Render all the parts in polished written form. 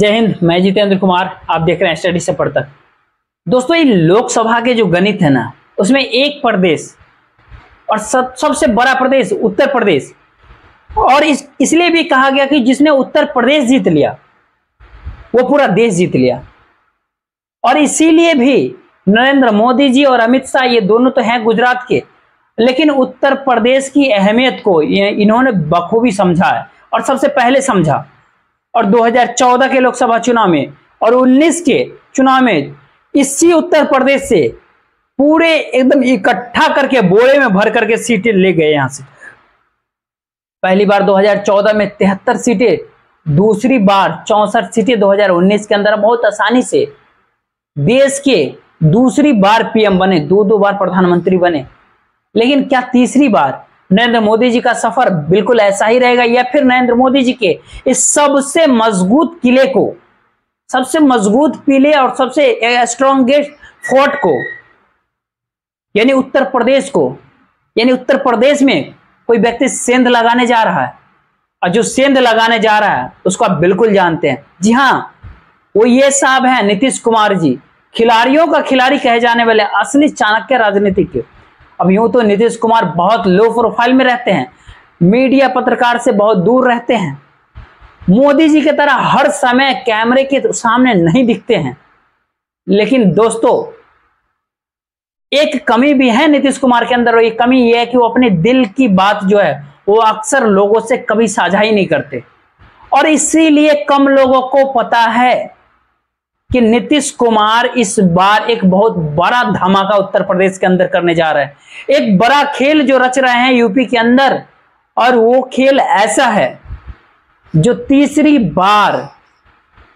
जय हिंद। मैं जितेंद्र कुमार, आप देख रहे हैं स्टडी से पढ़ तक। दोस्तों, ये लोकसभा के जो गणित है ना, उसमें एक प्रदेश और सबसे बड़ा प्रदेश उत्तर प्रदेश, और इसलिए भी कहा गया कि जिसने उत्तर प्रदेश जीत लिया वो पूरा देश जीत लिया। और इसीलिए भी नरेंद्र मोदी जी और अमित शाह, ये दोनों तो हैं गुजरात के, लेकिन उत्तर प्रदेश की अहमियत को इन्होंने बखूबी समझा है और सबसे पहले समझा। और 2014 के लोकसभा चुनाव में और 19 के चुनाव में इसी उत्तर प्रदेश से पूरे एकदम इकट्ठा करके बोरे में भर करके सीटें ले गए। यहां से पहली बार 2014 में 73 सीटें, दूसरी बार 64 सीटें 2019 के अंदर बहुत आसानी से देश के दूसरी बार पीएम बने, दो बार प्रधानमंत्री बने। लेकिन क्या तीसरी बार नरेंद्र मोदी जी का सफर बिल्कुल ऐसा ही रहेगा, या फिर नरेंद्र मोदी जी के इस सबसे मजबूत किले को, सबसे मजबूत किले और सबसे स्ट्रॉन्गेस्ट फोर्ट को, यानी उत्तर प्रदेश को, यानी उत्तर प्रदेश में कोई व्यक्ति सेंध लगाने जा रहा है, और जो सेंध लगाने जा रहा है उसको आप बिल्कुल जानते हैं। जी हां, वो ये साहब हैं नीतीश कुमार जी, खिलाड़ियों का खिलाड़ी कहे जाने वाले असली चाणक्य राजनीतिज्ञ। अब यूं तो नीतीश कुमार बहुत लो प्रोफाइल में रहते हैं, मीडिया पत्रकार से बहुत दूर रहते हैं, मोदी जी की तरह हर समय कैमरे के सामने नहीं दिखते हैं। लेकिन दोस्तों, एक कमी भी है नीतीश कुमार के अंदर, और ये कमी ये है कि वो अपने दिल की बात जो है वो अक्सर लोगों से कभी साझा ही नहीं करते। और इसीलिए कम लोगों को पता है कि नीतीश कुमार इस बार एक बहुत बड़ा धमाका उत्तर प्रदेश के अंदर करने जा रहे हैं, एक बड़ा खेल जो रच रहे हैं यूपी के अंदर। और वो खेल ऐसा है जो तीसरी बार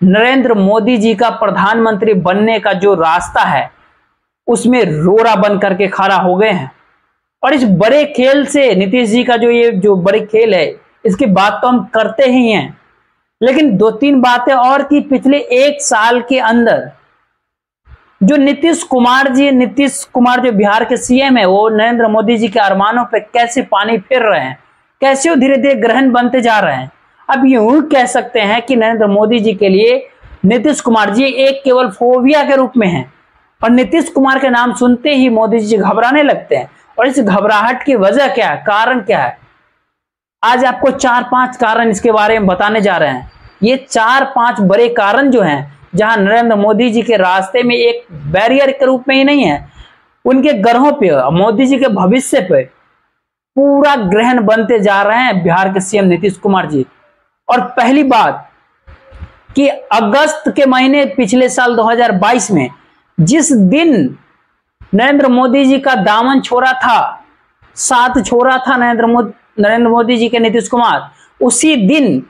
नरेंद्र मोदी जी का प्रधानमंत्री बनने का जो रास्ता है उसमें रोड़ा बन करके खड़ा हो गए हैं। और इस बड़े खेल से नीतीश जी का ये जो बड़े खेल है, इसकी बात तो हम करते ही हैं, लेकिन दो तीन बातें और कि पिछले एक साल के अंदर जो नीतीश कुमार जो बिहार के सीएम है, वो नरेंद्र मोदी जी के अरमानों पे कैसे पानी फेर रहे हैं, कैसे वो धीरे धीरे ग्रहण बनते जा रहे हैं। अब यूं कह सकते हैं कि नरेंद्र मोदी जी के लिए नीतीश कुमार जी एक केवल फोबिया के रूप में है, और नीतीश कुमार के नाम सुनते ही मोदी जी घबराने लगते हैं। और इस घबराहट की वजह क्या है, कारण क्या है, आज आपको 4-5 कारण इसके बारे में बताने जा रहे हैं। ये 4-5 बड़े कारण जो हैं, जहां नरेंद्र मोदी जी के रास्ते में एक बैरियर के रूप में ही नहीं है, उनके ग्रहों पे, मोदी जी के भविष्य पे पूरा ग्रहण बनते जा रहे हैं बिहार के सीएम नीतीश कुमार जी। और पहली बात कि अगस्त के महीने पिछले साल 2022 में जिस दिन नरेंद्र मोदी जी का दामन छोड़ा था, साथ छोड़ा था नरेंद्र मोदी जी के नीतीश कुमार, उसी दिन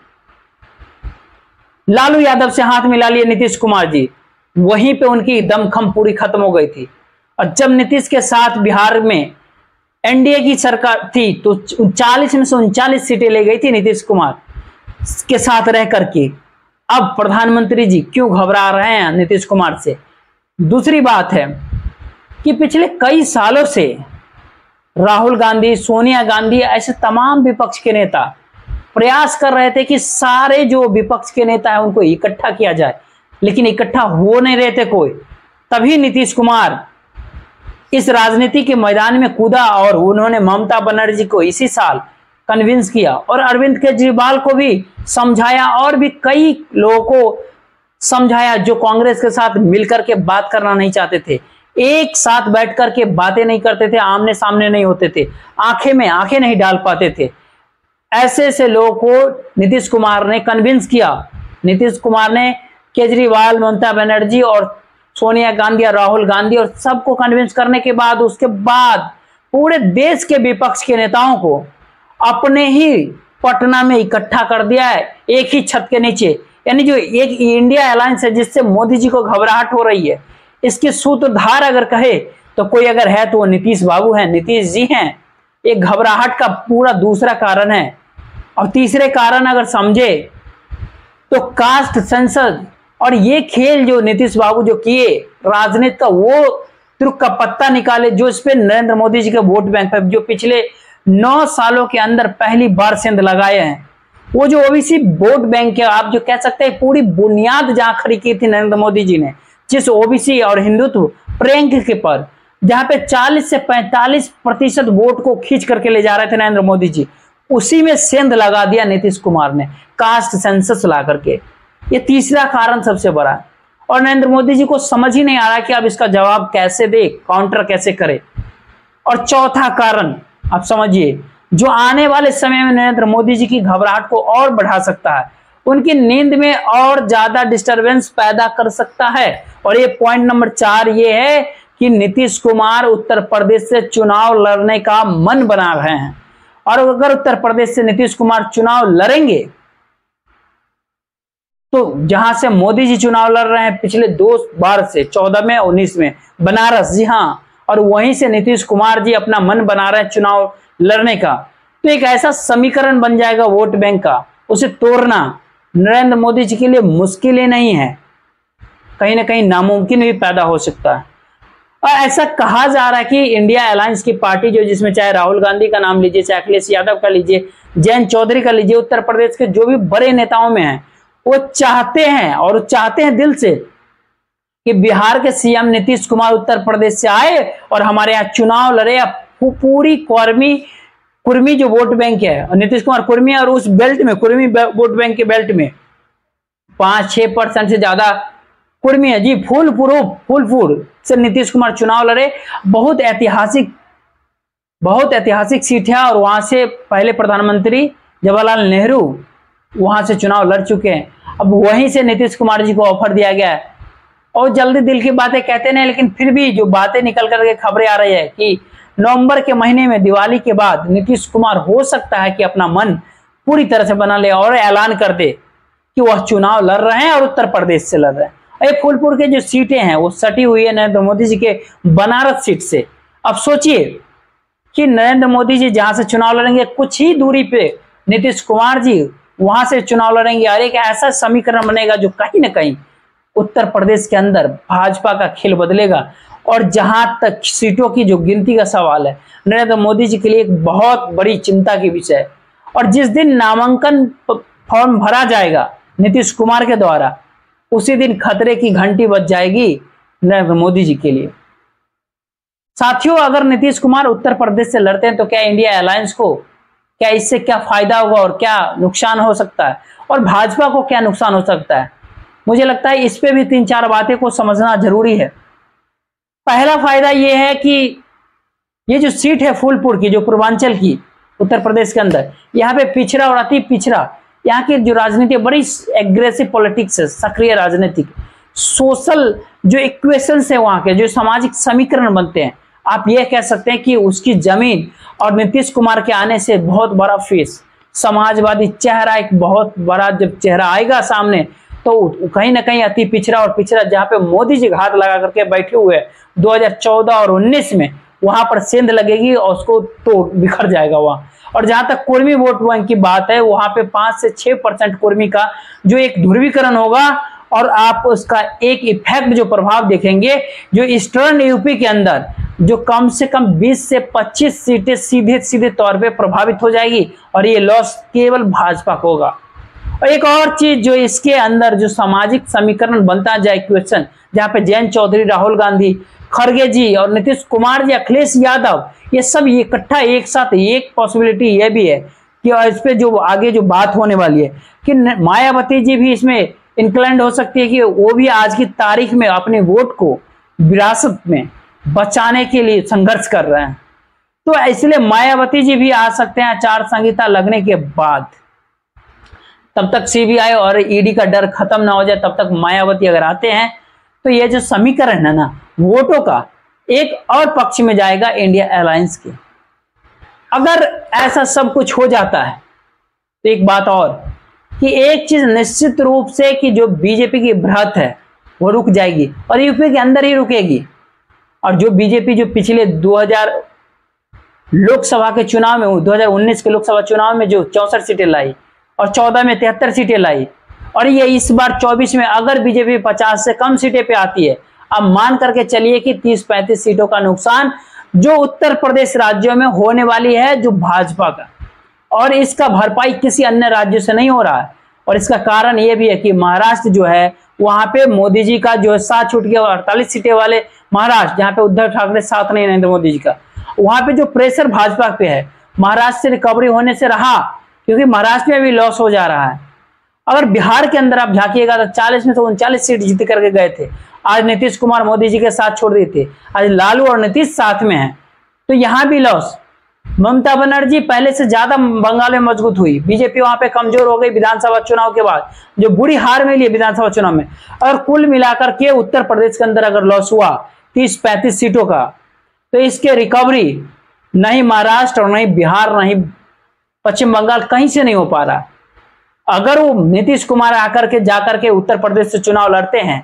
लालू यादव से हाथ मिला लिए नीतीश कुमार जी। वहीं पे उनकी दमखम पूरी खत्म हो गई थी। और जब नीतीश के साथ बिहार में एनडीए की सरकार थी तो 40 में से 39 सीटें ले गई थी नीतीश कुमार के साथ रह करके। अब प्रधानमंत्री जी क्यों घबरा रहे हैं नीतीश कुमार से? दूसरी बात है कि पिछले कई सालों से राहुल गांधी, सोनिया गांधी, ऐसे तमाम विपक्ष के नेता प्रयास कर रहे थे कि सारे जो विपक्ष के नेता हैं उनको इकट्ठा किया जाए, लेकिन इकट्ठा हो नहीं रहे थे कोई। तभी नीतीश कुमार इस राजनीति के मैदान में कूदा और उन्होंने ममता बनर्जी को इसी साल कन्विंस किया, और अरविंद केजरीवाल को भी समझाया, और भी कई लोगों को समझाया जो कांग्रेस के साथ मिलकर के बात करना नहीं चाहते थे, एक साथ बैठ करके बातें नहीं करते थे, आमने सामने नहीं होते थे, आंखें में आंखें नहीं डाल पाते थे। ऐसे लोगों को नीतीश कुमार ने कन्विंस किया। नीतीश कुमार ने केजरीवाल, ममता बनर्जी और सोनिया गांधी और राहुल गांधी और सबको कन्विंस करने के बाद, उसके बाद पूरे देश के विपक्ष के नेताओं को अपने ही पटना में इकट्ठा कर दिया है, एक ही छत के नीचे। यानी जो एक इंडिया अलायंस है जिससे मोदी जी को घबराहट हो रही है, इसके सूत्रधार अगर कहे तो कोई अगर है तो वो नीतीश बाबू हैं, नीतीश जी हैं। एक घबराहट का पूरा दूसरा कारण है। और तीसरे कारण अगर समझे तो कास्ट सेंसस, और ये खेल जो नीतीश बाबू जो किए राजनीति का, वो तुर्क का पत्ता निकाले, जो इस पे नरेंद्र मोदी जी के वोट बैंक पर जो पिछले 9 सालों के अंदर पहली बार सेंध लगाए हैं, वो जो ओबीसी वोट बैंक है, आप जो कह सकते हैं पूरी बुनियाद जहां खड़ी की थी नरेंद्र मोदी जी ने, जिस ओबीसी और हिंदुत्व प्रियंक के पर, जहां पे 40 से 45% वोट को खींच करके ले जा रहे थे नरेंद्र मोदी जी, उसी में सेंध लगा दिया नीतीश कुमार ने कास्ट सेंसस ला करके। ये तीसरा कारण सबसे बड़ा है और नरेंद्र मोदी जी को समझ ही नहीं आ रहा कि अब इसका जवाब कैसे दे, काउंटर कैसे करे। और चौथा कारण आप समझिए, जो आने वाले समय में नरेंद्र मोदी जी की घबराहट को और बढ़ा सकता है, उनकी नींद में और ज्यादा डिस्टरबेंस पैदा कर सकता है। और ये पॉइंट नंबर 4 ये है कि नीतीश कुमार उत्तर प्रदेश से चुनाव लड़ने का मन बना रहे हैं। और अगर उत्तर प्रदेश से नीतीश कुमार चुनाव लड़ेंगे तो जहां से मोदी जी चुनाव लड़ रहे हैं पिछले 2 बार से, 14 में 19 में बनारस, जी हां, और वहीं से नीतीश कुमार जी अपना मन बना रहे हैं चुनाव लड़ने का, तो एक ऐसा समीकरण बन जाएगा वोट बैंक का, उसे तोड़ना नरेंद्र मोदी जी के लिए मुश्किल ही नहीं है, कहीं ना कहीं नामुमकिन भी पैदा हो सकता है। और ऐसा कहा जा रहा है कि इंडिया अलायंस की पार्टी जो, जिसमें चाहे राहुल गांधी का नाम लीजिए, चाहे अखिलेश यादव का लीजिए, जयंत चौधरी का लीजिए, उत्तर प्रदेश के जो भी बड़े नेताओं में हैं, वो चाहते हैं और चाहते हैं दिल से कि बिहार के सीएम नीतीश कुमार उत्तर प्रदेश से आए और हमारे यहाँ चुनाव लड़े। पूरी कुर्मी जो वोट बैंक है, और नीतीश कुमार कुर्मी, और उस बेल्ट में, कुर्मी वोट बैंक के बेल्ट में 5-6% से ज्यादा कुर्मी है जी, फूलपुर से नीतीश कुमार चुनाव लड़े। बहुत ऐतिहासिक सीट है और वहां से पहले प्रधानमंत्री जवाहरलाल नेहरू वहां से चुनाव लड़ चुके हैं। अब वहीं से नीतीश कुमार जी को ऑफर दिया गया है और जल्दी दिल की बातें कहते नहीं, लेकिन फिर भी जो बातें निकल करके खबरें आ रही है कि नवंबर के महीने में, दिवाली के बाद, नीतीश कुमार हो सकता है कि अपना मन पूरी तरह से बना ले और ऐलान कर दे कि वह चुनाव लड़ रहे हैं और उत्तर प्रदेश से लड़ रहे हैं। ये फूलपुर के जो सीटें हैं वो सटी हुई है नरेंद्र मोदी जी के बनारस सीट से। अब सोचिए कि नरेंद्र मोदी जी जहां से चुनाव लड़ेंगे, कुछ ही दूरी पे नीतीश कुमार जी वहां से चुनाव लड़ेंगे और एक ऐसा समीकरण बनेगा जो कहीं ना कहीं उत्तर प्रदेश के अंदर भाजपा का खेल बदलेगा। और जहां तक सीटों की जो गिनती का सवाल है, नरेंद्र मोदी जी के लिए एक बहुत बड़ी चिंता की विषय है। और जिस दिन नामांकन फॉर्म भरा जाएगा नीतीश कुमार के द्वारा, उसी दिन खतरे की घंटी बज जाएगी नरेंद्र मोदी जी के लिए। साथियों, अगर नीतीश कुमार उत्तर प्रदेश से लड़ते हैं तो क्या इंडिया अलायंस को, क्या इससे क्या फायदा होगा और क्या नुकसान हो सकता है, और भाजपा को क्या नुकसान हो सकता है? मुझे लगता है इस पे भी 3-4 बातें को समझना जरूरी है। पहला फायदा यह है कि ये जो सीट है फूलपुर की, जो पूर्वांचल की उत्तर प्रदेश के अंदर, यहाँ पे पिछड़ा और अति पिछड़ा, यहाँ की जो राजनीति बड़ी एग्रेसिव पॉलिटिक्स है, सक्रिय राजनीतिक, सोशल जो इक्वेशंस है, वहां के जो सामाजिक समीकरण बनते हैं, आप ये कह सकते हैं कि उसकी जमीन और नीतीश कुमार के आने से बहुत बड़ा फेस, समाजवादी चेहरा, एक बहुत बड़ा जब चेहरा आएगा सामने, तो कहीं ना कहीं अति पिछड़ा और पिछड़ा, जहां पे मोदी जी हाथ लगा करके बैठे हुए 2014 और 19 में, वहां पर सेंध लगेगी और उसको तो बिखर जाएगा वहां। और जहां तक कुर्मी वोट बैंक की बात है, वहां पे 5 से 6% कुर्मी का जो एक ध्रुवीकरण होगा, और आप उसका एक इफेक्ट जो प्रभाव देखेंगे, जो ईस्टर्न यूपी के अंदर जो कम से कम 20 से 25 सीटें सीधे तौर पे प्रभावित हो जाएगी, और ये लॉस केवल भाजपा को होगा। और एक और चीज जो इसके अंदर जो सामाजिक समीकरण बनता जाए, क्वेश्चन, जहां पे जयंत चौधरी, राहुल गांधी, खड़गे जी और नीतीश कुमार जी, अखिलेश यादव, ये सब इकट्ठा एक साथ, एक पॉसिबिलिटी ये भी है कि इस पे जो आगे जो बात होने वाली है कि मायावती जी भी इसमें इंक्लाइंड हो सकती है कि वो भी आज की तारीख में अपने वोट को विरासत में बचाने के लिए संघर्ष कर रहे हैं। तो इसलिए मायावती जी भी आ सकते हैं आचार संहिता लगने के बाद। तब तक सीबीआई और ईडी का डर खत्म ना हो जाए, तब तक मायावती अगर आते हैं तो ये जो समीकरण है ना वोटों का, एक और पक्ष में जाएगा इंडिया अलायंस के। अगर ऐसा सब कुछ हो जाता है तो एक बात और कि एक चीज निश्चित रूप से कि जो बीजेपी की बढ़त है वो रुक जाएगी और यूपी के अंदर ही रुकेगी। और जो बीजेपी जो पिछले 2000 लोकसभा के चुनाव में, 2019 के लोकसभा चुनाव में जो 64 सीटें लाई और 14 में 73 सीटें लाई, और ये इस बार 24 में अगर बीजेपी 50 से कम सीटें पे आती है, अब मान करके चलिए कि 30-35 सीटों का नुकसान जो उत्तर प्रदेश राज्यों में होने वाली है जो भाजपा का। और इसका भरपाई किसी अन्य राज्य से नहीं हो रहा है। और इसका कारण यह भी है कि महाराष्ट्र जो है वहां पे मोदी जी का जो है साथ छूट गया, 48 सीटें वाले महाराष्ट्र, जहां पे उद्धव ठाकरे साथ नहीं नरेंद्र मोदी जी का, वहां पे जो प्रेशर भाजपा पे है, महाराष्ट्र से रिकवरी होने से रहा, क्योंकि महाराष्ट्र में भी लॉस हो जा रहा है। अगर बिहार के अंदर आप झांकिएगा तो 40 में से 39 सीट जीत करके गए थे। आज नीतीश कुमार मोदी जी के साथ छोड़ दिए थे, आज लालू और नीतीश साथ में हैं, तो यहां भी लॉस। ममता बनर्जी पहले से ज्यादा बंगाल में मजबूत हुई, बीजेपी वहां पे कमजोर हो गई विधानसभा चुनाव के बाद, जो बुरी हार मिली विधानसभा चुनाव में। और कुल मिलाकर के उत्तर प्रदेश के अंदर अगर लॉस हुआ 30-35 सीटों का, तो इसके रिकवरी नहीं महाराष्ट्र और नहीं बिहार नहीं पश्चिम बंगाल कहीं से नहीं हो पा रहा। अगर वो नीतीश कुमार आकर के जाकर के उत्तर प्रदेश से चुनाव लड़ते हैं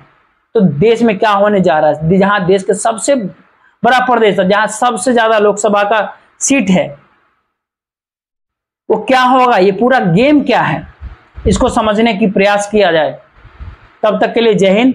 तो देश में क्या होने जा रहा है, जहां देश के सबसे बड़ा प्रदेश है, जहां सबसे ज्यादा लोकसभा का सीट है, वो क्या होगा, ये पूरा गेम क्या है, इसको समझने की प्रयास किया जाए। तब तक के लिए जय हिंद।